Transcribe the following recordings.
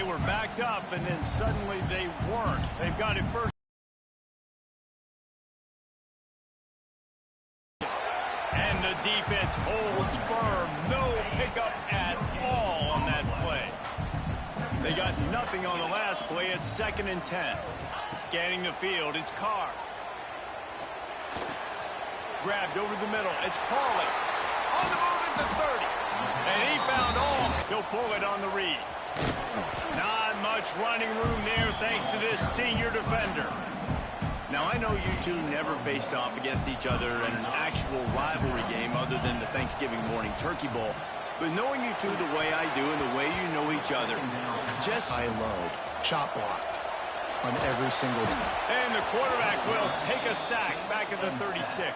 They were backed up, and then suddenly they weren't. They've got it first. And the defense holds firm. No pickup at all on that play. They got nothing on the last play. It's 2nd and 10. Scanning the field, it's Carr. Grabbed over the middle. It's Pauly. On the move at the 30. And he found all. He'll pull it on the read. Not much running room there thanks to this senior defender. Now, I know you two never faced off against each other in an actual rivalry game other than the Thanksgiving morning turkey bowl. But knowing you two the way I do and the way you know each other, just high load, chop blocked on every single day. And the quarterback will take a sack back at the 36.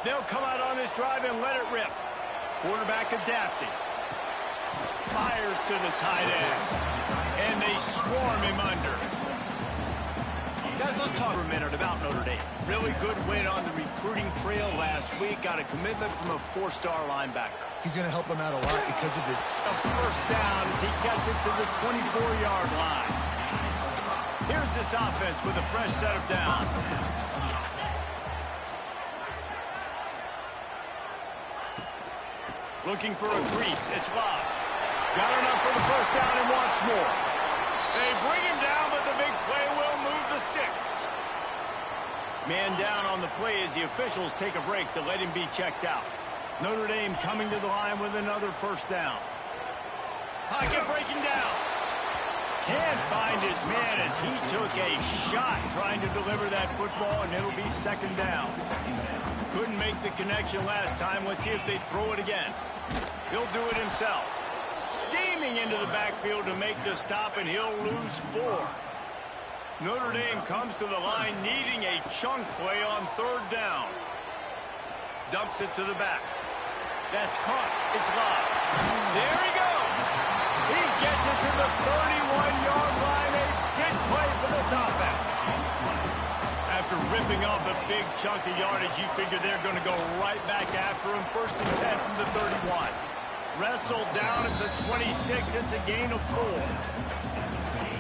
They'll come out on this drive and let it rip. Quarterback adapting. Fires to the tight end. And they swarm him under. Guys, let's talk for a minute about Notre Dame. Really good win on the recruiting trail last week. Got a commitment from a 4-star linebacker. He's going to help them out a lot because of his... A first down as he gets it to the 24-yard line. Here's this offense with a fresh set of downs. Looking for a crease. It's Love. Got enough for the first down and wants more. They bring him down, but the big play will move the sticks. Man down on the play as the officials take a break to let him be checked out. Notre Dame coming to the line with another first down. Pocket breaking down. Can't find his man as he took a shot trying to deliver that football, and it'll be 2nd down. Couldn't make the connection last time. Let's see if they throw it again. He'll do it himself. Steaming into the backfield to make the stop, and he'll lose 4. Notre Dame comes to the line needing a chunk play on 3rd down. Dumps it to the back. That's caught. It's Love. There he goes. He gets it to the 31-yard line. A big play for this offense. After ripping off a big chunk of yardage, you figure they're going to go right back after him. 1st and 10 from the 31. Wrestled down at the 26. It's a gain of 4.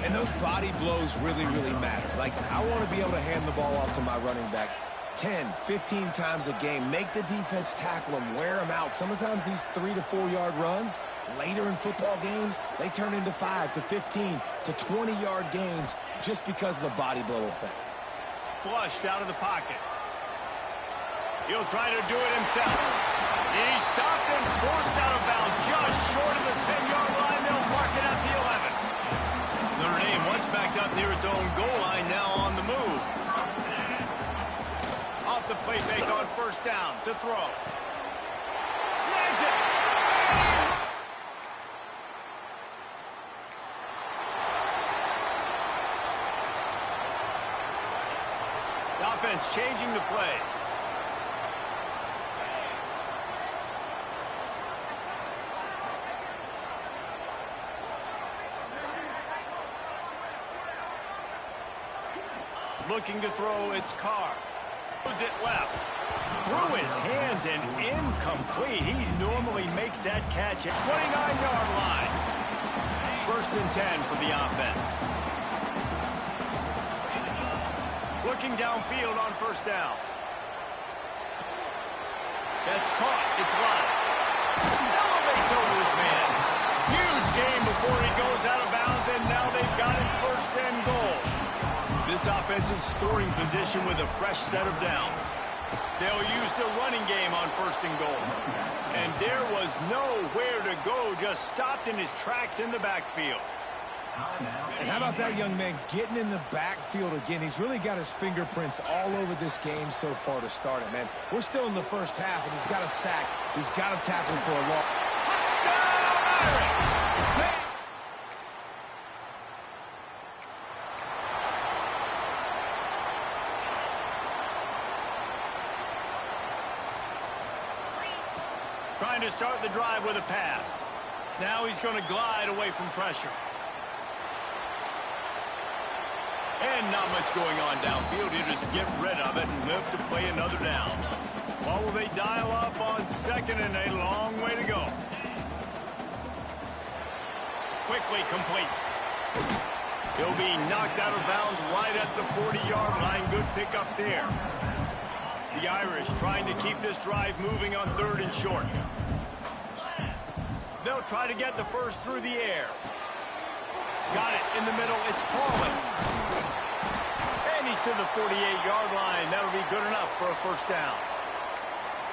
And those body blows really, really matter. Like, I want to be able to hand the ball off to my running back 10, 15 times a game. Make the defense tackle him, wear him out. Sometimes these 3 to 4 yard runs, later in football games, they turn into 5 to 15 to 20-yard gains just because of the body blow effect. Flushed out of the pocket. He'll try to do it himself. He's stopped and forced out of bounds just short of the 10-yard line. They'll mark it at the 11. Notre Dame once backed up near its own goal line, now on the move. Off the play fake on 1st down to throw. Snags it. The offense changing the play. Looking to throw, it's Carr. Puts it left. Through his hands and incomplete. He normally makes that catch at 29-yard line. 1st and 10 for the offense. Looking downfield on 1st down. That's caught. It's live. Elevates over his man. Huge game before he goes out of bounds, and now they've got it 1st and goal. This offense in scoring position with a fresh set of downs. They'll use the running game on 1st and goal. And there was nowhere to go, just stopped in his tracks in the backfield. And how about that young man getting in the backfield again? He's really got his fingerprints all over this game so far to start it, man. We're still in the 1st half, and he's got a sack. He's got a tackle for a loss. Touchdown, Irish! Trying to start the drive with a pass. Now he's going to glide away from pressure. And not much going on downfield. He'll just get rid of it and live to play another down. Well, will they dial up on second and a long way to go? Quickly complete. He'll be knocked out of bounds right at the 40-yard line. Good pickup there. The Irish trying to keep this drive moving on third and short. They'll try to get the first through the air. Got it in the middle. It's Paulin. And he's to the 48-yard line. That'll be good enough for a first down.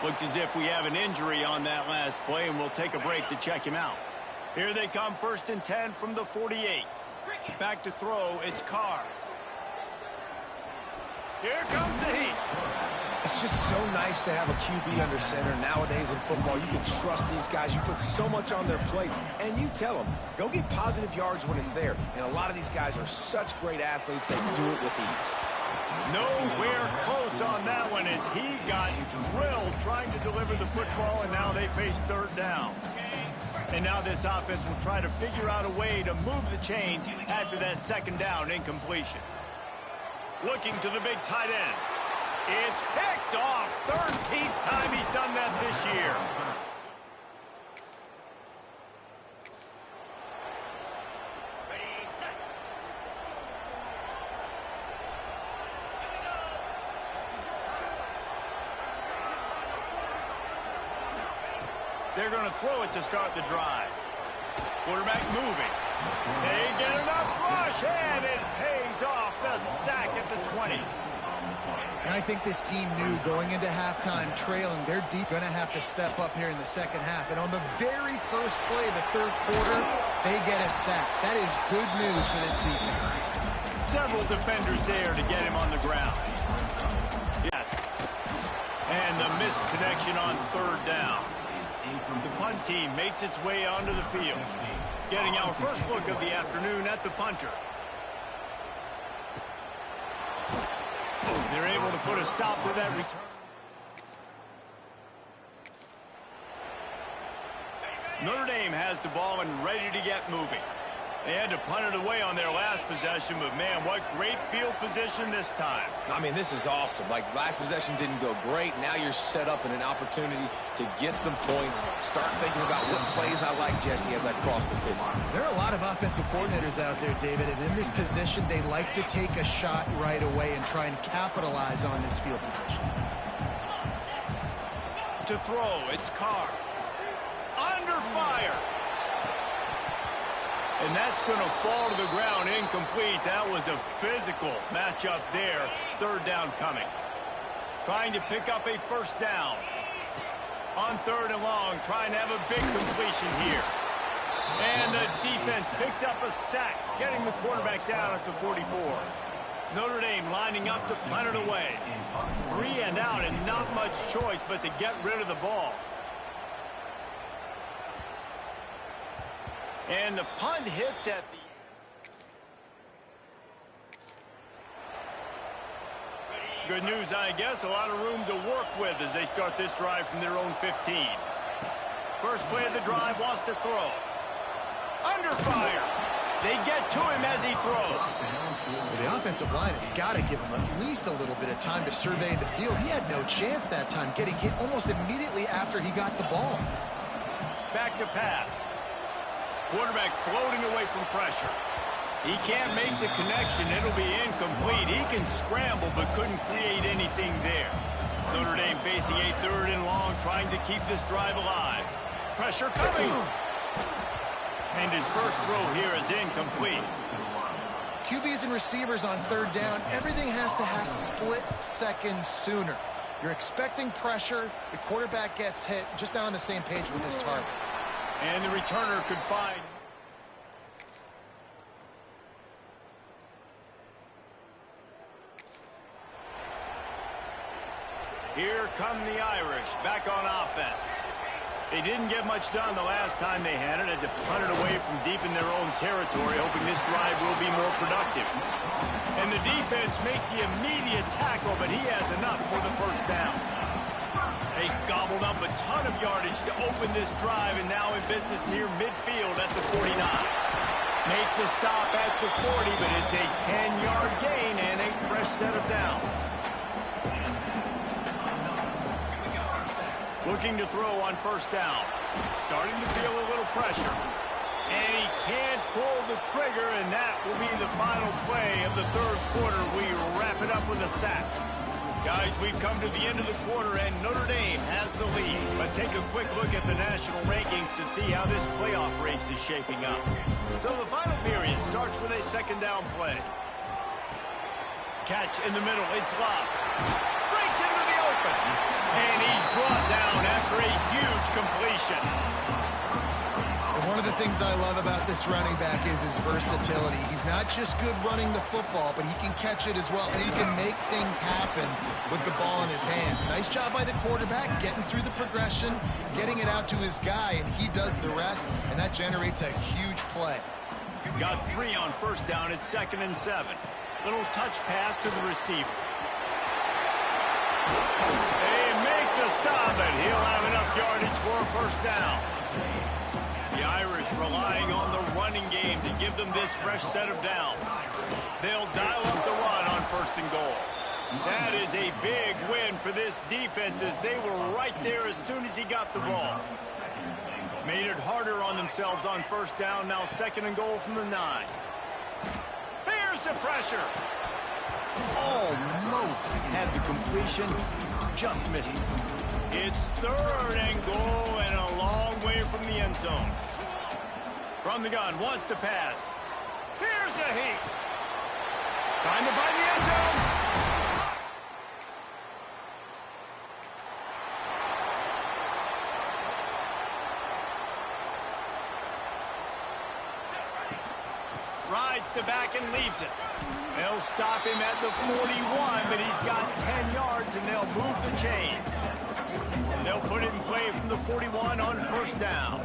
Looks as if we have an injury on that last play, and we'll take a break to check him out. Here they come, 1st and 10 from the 48. Back to throw, it's Carr. Here comes the heat. It's just so nice to have a QB under center. Nowadays in football, you can trust these guys. You put so much on their plate, and you tell them, go get positive yards when it's there. And a lot of these guys are such great athletes, they do it with ease. Nowhere close on that one as he got drilled trying to deliver the football, and now they face third down. And now this offense will try to figure out a way to move the chains after that second down incompletion. Looking to the big tight end. It's picked off. 13th time he's done that this year. They're going to throw it to start the drive. Quarterback moving. They get enough rush, and it pays off. The sack at the 20. And I think this team knew going into halftime trailing, they're going to have to step up here in the second half. And on the very first play of the third quarter, they get a sack. That is good news for this defense. Several defenders there to get him on the ground. Yes. And the missed connection on third down. The punt team makes its way onto the field. Getting our first look of the afternoon at the punter. They're able to put a stop to that return. Notre Dame has the ball and ready to get moving. They had to punt it away on their last possession, but man, what great field position this time. I mean, this is awesome. Like, last possession didn't go great. Now you're set up in an opportunity to get some points. Start thinking about what plays I like, Jesse, as I cross the 50. There are a lot of offensive coordinators out there, David, and in this position, they like to take a shot right away and try and capitalize on this field position. To throw, it's Carr. Under fire. And that's going to fall to the ground incomplete. That was a physical matchup there. Third down coming. Trying to pick up a first down. On third and long, trying to have a big completion here. And the defense picks up a sack, getting the quarterback down at the 44. Notre Dame lining up to punt it away. 3 and out and not much choice but to get rid of the ball. And the punt hits at the... Good news, I guess. A lot of room to work with as they start this drive from their own 15. First play of the drive, wants to throw. Under fire. They get to him as he throws. Well, the offensive line has got to give him at least a little bit of time to survey the field. He had no chance that time, getting hit almost immediately after he got the ball. Back to pass. Quarterback floating away from pressure. He can't make the connection. It'll be incomplete. He can scramble but couldn't create anything there. Notre Dame facing a third and long, trying to keep this drive alive. Pressure coming. And his first throw here is incomplete. QBs and receivers on third down, everything has to have split seconds sooner. You're expecting pressure. The quarterback gets hit. Just not on the same page with his target. And the returner could find. Here come the Irish back on offense. They didn't get much done the last time they had it. Had to punt it away from deep in their own territory, hoping this drive will be more productive. And the defense makes the immediate tackle, but he has enough for the first down. They gobbled up a ton of yardage to open this drive, and now in business near midfield at the 49. Make the stop at the 40, but it's a 10-yard gain and a fresh set of downs. Looking to throw on first down. Starting to feel a little pressure. And he can't pull the trigger, and that will be the final play of the third quarter. We wrap it up with a sack. Guys, we've come to the end of the quarter, and Notre Dame has the lead. Let's take a quick look at the national rankings to see how this playoff race is shaping up. So the final period starts with a second down play. Catch in the middle. It's Love. Breaks into the open. And he's brought down after a huge completion. And one of the things I love about this running back is his versatility. He's not just good running the football, but he can catch it as well. And he can make things happen with the ball in his hands. Nice job by the quarterback, getting through the progression, getting it out to his guy, and he does the rest, and that generates a huge play. Got 3 on first down. It's 2nd and 7. Little touch pass to the receiver. They make the stop, and he'll have enough yardage for a first down. The Irish relying on the running game to give them this fresh set of downs. They'll dial up the run on 1st and goal. That is a big win for this defense, as they were right there as soon as he got the ball. Made it harder on themselves on first down. Now 2nd and goal from the 9. Here's the pressure. Almost had the completion. Just missed it. It's 3rd and goal and a long way from the end zone. From the gun, wants to pass. Here's a heat. Time to find the end zone. Rides the back and leaves it. They'll stop him at the 41, but he's got 10 yards, and they'll move the chains. They'll put it in play from the 41 on first down.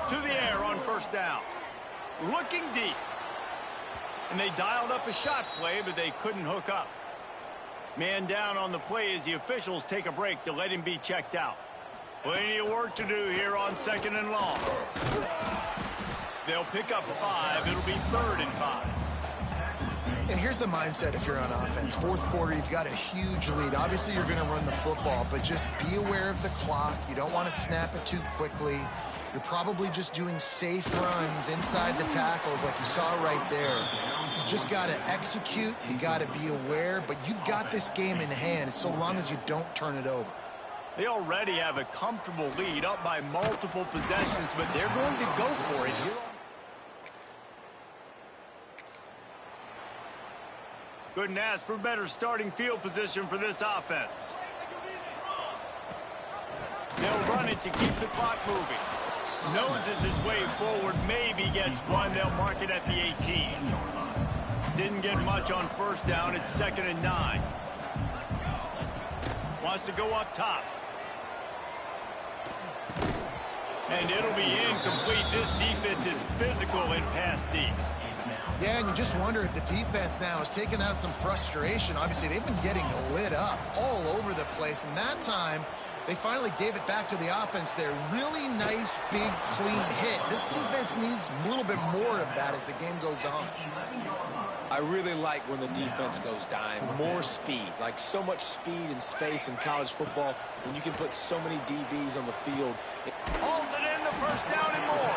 To the air on first down. Looking deep. And they dialed up a shot play, but they couldn't hook up. Man down on the play as the officials take a break to let him be checked out. Plenty of work to do here on 2nd and long. They'll pick up 5. It'll be 3rd and 5. And here's the mindset if you're on offense. 4th quarter, you've got a huge lead. Obviously, you're going to run the football, but just be aware of the clock. You don't want to snap it too quickly. You're probably just doing safe runs inside the tackles like you saw right there. You just got to execute. You got to be aware, but you've got this game in hand so long as you don't turn it over. They already have a comfortable lead, up by multiple possessions, but they're going to go for it here. Couldn't ask for better starting field position for this offense. They'll run it to keep the clock moving. Noses his way forward, maybe gets one. They'll mark it at the 18. Didn't get much on first down. It's 2nd and 9. Wants to go up top. And it'll be incomplete. This defense is physical and pass deep. Yeah, and you just wonder if the defense now has taken out some frustration. Obviously, they've been getting lit up all over the place. And that time, they finally gave it back to the offense there. Really nice, big, clean hit. This defense needs a little bit more of that as the game goes on. I really like when the defense goes dime. More speed, like so much speed and space in college football when you can put so many DBs on the field. Hauls it in the first down and more.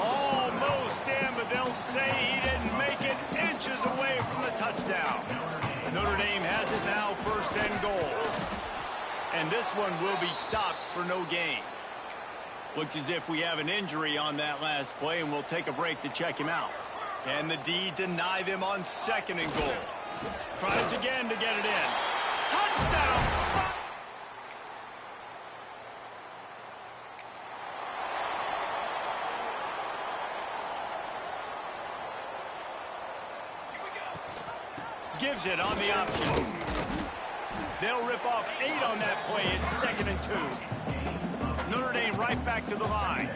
Almost in, but they'll say he didn't make it, inches away from the touchdown. Notre Dame has it now, 1st and goal. And this one will be stopped for no gain. Looks as if we have an injury on that last play, and we'll take a break to check him out. Can the D deny them on 2nd and goal? Tries again to get it in. Touchdown! Gives it on the option. They'll rip off 8 on that play. It's 2nd and 2. Notre Dame right back to the line.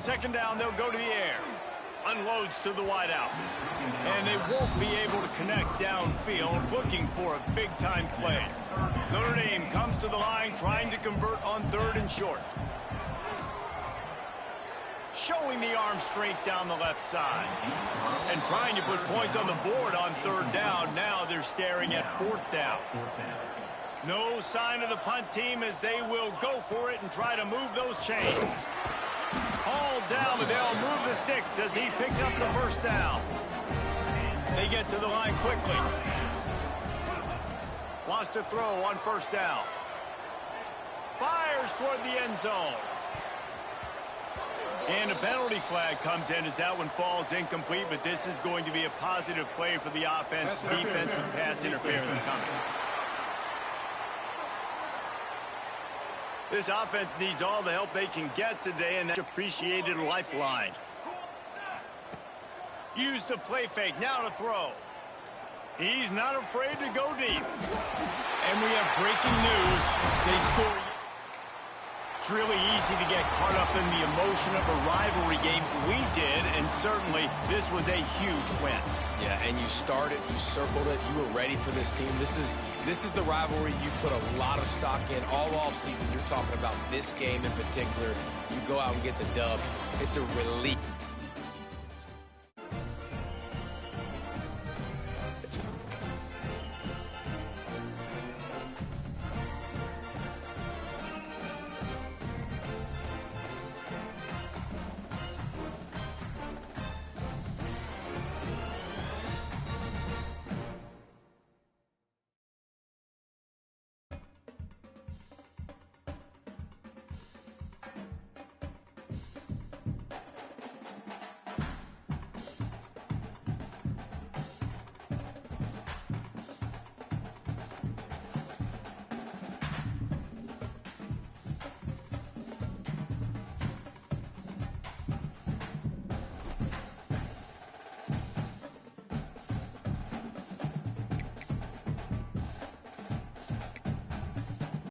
2nd down, they'll go to the air. Unloads to the wideout. And they won't be able to connect downfield, looking for a big-time play. Notre Dame comes to the line, trying to convert on 3rd and short. Showing the arm strength down the left side. And trying to put points on the board on 3rd down. Now they're staring at 4th down. No sign of the punt team as they will go for it and try to move those chains. Hauled down, but they'll move the sticks as he picks up the 1st down. They get to the line quickly. Wants to throw on 1st down. Fires toward the end zone. And a penalty flag comes in as that one falls incomplete, but this is going to be a positive play for the offense. Defense with pass interference coming. This offense needs all the help they can get today, and that's appreciated lifeline. Use the play fake, now to throw. He's not afraid to go deep. And we have breaking news. They score. It's really easy to get caught up in the emotion of a rivalry game. We did, and certainly this was a huge win. Yeah, and you started, you circled it, you were ready for this team. This is the rivalry you put a lot of stock in all offseason. You're talking about this game in particular. You go out and get the dub. It's a relief.